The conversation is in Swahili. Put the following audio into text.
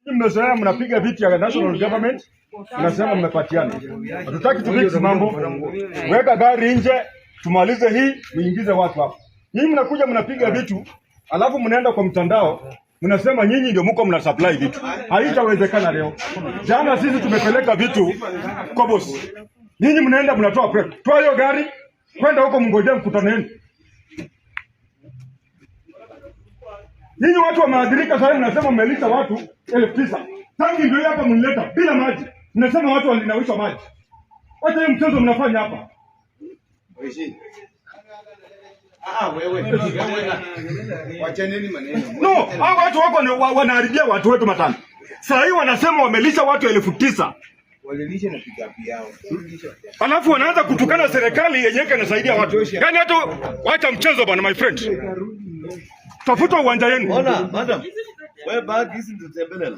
Mmezoea mnapiga viti ya national government, mnasema mmepatiana. Hatutaki tupige mambo. Weka gari nje, tumalize hii, muingize watu hapa. Nyinyi mnakuja mnapiga vitu, alafu mnaenda kwa mtandao, mnasema nyinyi ndio mko mna supply vitu. Haitawezekana leo. Jana sisi tumepeleka vitu kwa boss. Nyinyi mnaenda mnatoa prep. Toa hiyo gari, kwenda huko mngojea mkutaneni. Nyinyi watu wameadhirika sana, mnasema mmelisha watu 9,000. Tangi ndio hapa mnileta bila maji. Mnasema watu walinawisha maji. Wacha hiyo mchezo mnafanya hapa. Wewe. Wachaneni maneno. No, hao watu wako wanaharibia watu wetu matano. Sasa hii wanasema wamelisha watu 9,000. Walilisha na pickup yao. Alafu wanaanza kutukana serikali yenyewe inasaidia watu. Yaani hata wacha mchezo bwana my friend. Tafuta uwanja wenu. Ona, madam. Wewe bag hizi ndio tembelea.